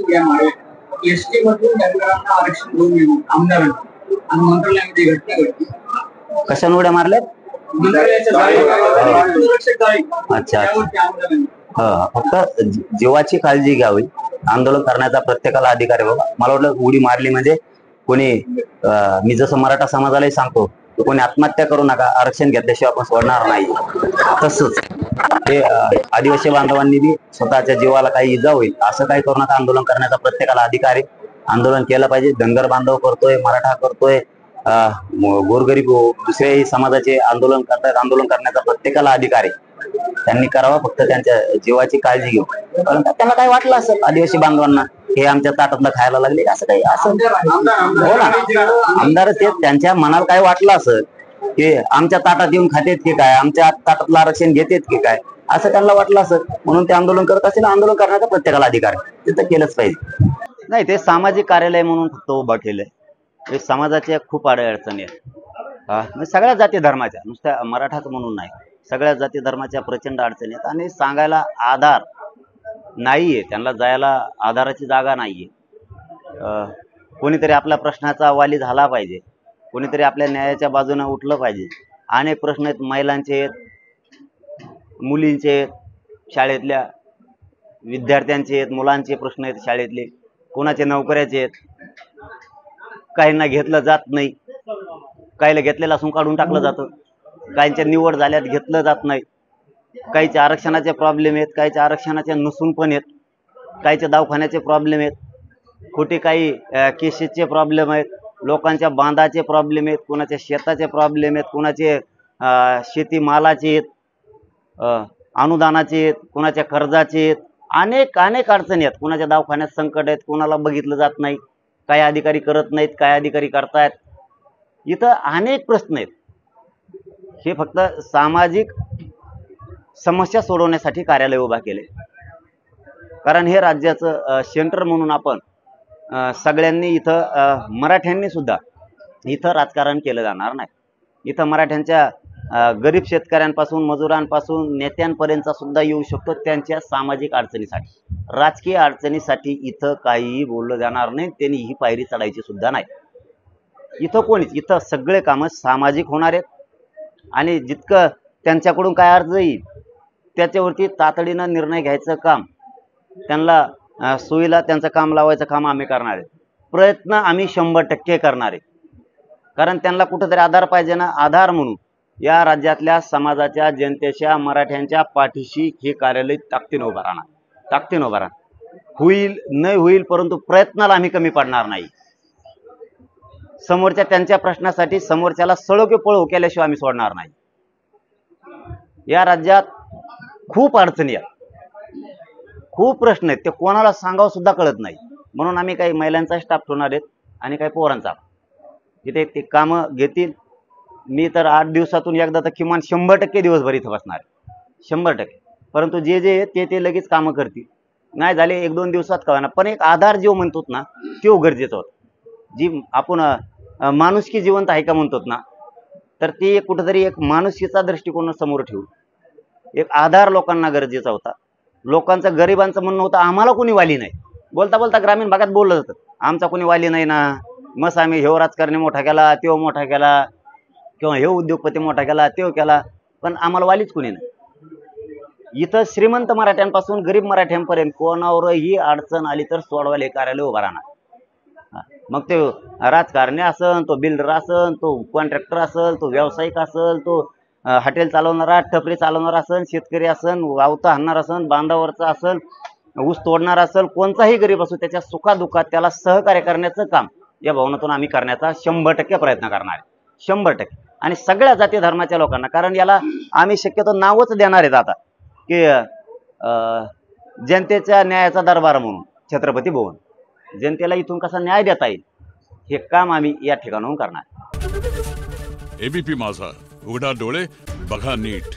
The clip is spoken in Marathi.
वस्तू घ्या मागे एसटी मधून डॅम्बरांना आरक्षण घेऊन येऊन आमदारांना आणि मंत्रालयामध्ये घटना घडली। कशाने उड्या मारल्यात? अच्छा फक्त जीवाची काळजी घ्यावी, आंदोलन करण्याचा प्रत्येकाला अधिकार आहे बाबा। मला वाटलं उडी मारली म्हणजे कोणी मी जसं मराठा समाजालाही सांगतो कोणी आत्महत्या करू नका, आरक्षण घेतल्याशिवाय आपण सोडणार नाही। तसंच ते आदिवासी बांधवांनी बी स्वतःच्या जीवाला काही इजा होईल असं काही करू नका, आंदोलन करण्याचा प्रत्येकाला अधिकार आहे। आंदोलन केलं पाहिजे, धनगर बांधव करतोय, मराठा करतोय, गोरगरीब दुसऱ्याही समाजाचे आंदोलन करतात, आंदोलन करण्याचा प्रत्येकाला अधिकार आहे। त्यांनी करावा, फक्त त्यांच्या जीवाची काळजी घेऊ। कारण त्यांना काय वाटलं असेल आदिवासी बांधवांना हे आमच्या ताटातलं खायला लागले असं काही असं हो ना, आमदार ते त्यांच्या मनाला काय वाटलं असेल की आमच्या ताटात येऊन खातेत की काय, आमच्या ताटातलं आरक्षण घेतेत की काय, असं त्यांना वाटलं असेल म्हणून ते आंदोलन करत असेल। आंदोलन करण्याचा प्रत्येकाला अधिकार आहे, ते तर केलंच पाहिजे। नाही, ते सामाजिक कार्यालय म्हणून फक्त उभं केलंय। हे समाजाच्या खूप अडचणी आहेत, सगळ्या जाती धर्माच्या, नुसत्या मराठाच म्हणून नाही, सगळ्या जाती धर्माच्या प्रचंड अडचणी आहेत आणि सांगायला आधार नाहीये, त्यांना जायला आधाराची जागा नाहीये। कोणीतरी आपल्या प्रश्नाचा वाली झाला पाहिजे, कोणीतरी आपल्या न्यायाच्या बाजूने उठलं पाहिजे। अनेक प्रश्न आहेत, महिलांचे आहेत, मुलींचे आहेत, शाळेतल्या विद्यार्थ्यांचे आहेत, मुलांचे प्रश्न आहेत शाळेतले, कोणाचे नोकऱ्याचे आहेत, काहींना घेतलं जात नाही, काहीला घेतलेलं असून काढून टाकलं जातं, काहींच्या निवड झाल्यात घेतलं जात नाही, काहीच्या आरक्षणाचे प्रॉब्लेम आहेत, काहीच्या आरक्षणाचे नसून पण आहेत, काहीच्या दवाखान्याचे प्रॉब्लेम आहेत, खोटे काही केसेसचे प्रॉब्लेम आहेत, लोकांच्या बांधाचे प्रॉब्लेम आहेत, कोणाच्या शेताचे प्रॉब्लेम आहेत, कोणाचे शेतीमालाचे आहेत, अनुदानाचे आहेत, कोणाच्या कर्जाचे आहेत, अनेक अडचणी आहेत, कोणाच्या दवाखान्यात संकट आहेत, कोणाला बघितलं जात नाही, काही अधिकारी करत नाहीत, काही अधिकारी करतायत, इथं अनेक प्रश्न आहेत। हे फक्त सामाजिक समस्या सोडवण्यासाठी कार्यालय उभा केले, कारण हे राज्याचं सेंटर म्हणून आपण सगळ्यांनी इथं मराठ्यांनी सुद्धा इथं राजकारण केलं जाणार नाही। इथं मराठ्यांच्या गरीब शेतकऱ्यांपासून मजुरांपासून नेत्यांपर्यंत सुद्धा येऊ शकतो, त्यांच्या सामाजिक अडचणीसाठी, राजकीय अडचणीसाठी इथं काहीही बोललं जाणार नाही, त्यांनी ही पायरी चढायची सुद्धा नाही। इथं कोणीच, इथं सगळे कामं सामाजिक होणार आहेत आणि जितकं त्यांच्याकडून काय अर्ज येईल त्याच्यावरती तातडीनं निर्णय घ्यायचं काम, त्यांना सोयीला त्यांचं काम लावायचं काम आम्ही करणार आहे। प्रयत्न आम्ही 100% करणार आहे, कारण त्यांना कुठंतरी आधार पाहिजे ना, आधार म्हणून या राज्यातल्या समाजाच्या जनतेच्या मराठ्यांच्या पाठीशी हे कार्यालय ताकदीनं उभं राहणार, ताकदीनं उभं राहणार। होईल नाही होईल, परंतु प्रयत्नाला आम्ही कमी पडणार नाही। समोरच्या त्यांच्या प्रश्नासाठी समोरच्याला सळो की पळो केल्याशिवाय आम्ही सोडणार नाही। या राज्यात खूप अडचणी आहेत, खूप प्रश्न आहेत, ते कोणाला सांगावं सुद्धा कळत नाही, म्हणून आम्ही काही महिलांचा स्टाफ ठेवणार आहेत आणि काही पोरांचा, जिथे ते कामं घेतील। मी तर 8 दिवसातून एकदा तर किमान 100% दिवसभर इथं बसणार आहे, 100%। परंतु जे ते लगेच कामं करतील, नाही झाले 1-2 दिवसात कळणार, पण एक आधार जो म्हणतो ना तो गरजेचा होता। जी आपण माणुसकी जिवंत आहे का म्हणतो ना, तर ते कुठेतरी एक माणुसकीचा दृष्टिकोन समोर ठेवून एक आधार लोकांना गरजेचा होता। लोकांचं गरिबांचं म्हणणं होतं आम्हाला कोणी वाली नाही, बोलता बोलता ग्रामीण भागात बोललं जातं आमचा कोणी वाली नाही ना, मस्त आम्ही हे राजकारणी मोठा केला, तो मोठा केला, किंवा हे उद्योगपती मोठा केला, तो केला, पण आम्हाला वालीच कोणी नाही। इथं श्रीमंत मराठ्यांपासून गरीब मराठ्यांपर्यंत कोणावरही अडचण आली तर सोडवायला कार्यालय उभा राहणार। मग ते राजकारणी असेल, तो बिल्डर असेल, तो कॉन्ट्रॅक्टर असेल, तो व्यावसायिक असेल, तो हॉटेल चालवणारा, टपरी चालवणारा असेल, शेतकरी असेल, वावता हाणणार असेल, बांधावरचा असेल, ऊस तोडणार असेल, कोणताही गरीब असो, त्याच्या सुखादुःखात त्याला सहकार्य करण्याचं काम या भवनातून आम्ही करण्याचा 100% प्रयत्न करणार आहे, 100%। आणि सगळ्या जाती धर्माच्या लोकांना, कारण याला आम्ही शक्यतो नावच देणार आहेत आता की जनतेच्या न्यायाचा दरबार म्हणून छत्रपती भवन, जनतेला इथून कसा न्याय देता येईल हे काम आम्ही या ठिकाणाहून करणार। एबीपी माझा, उघडा डोळे बघा नीट।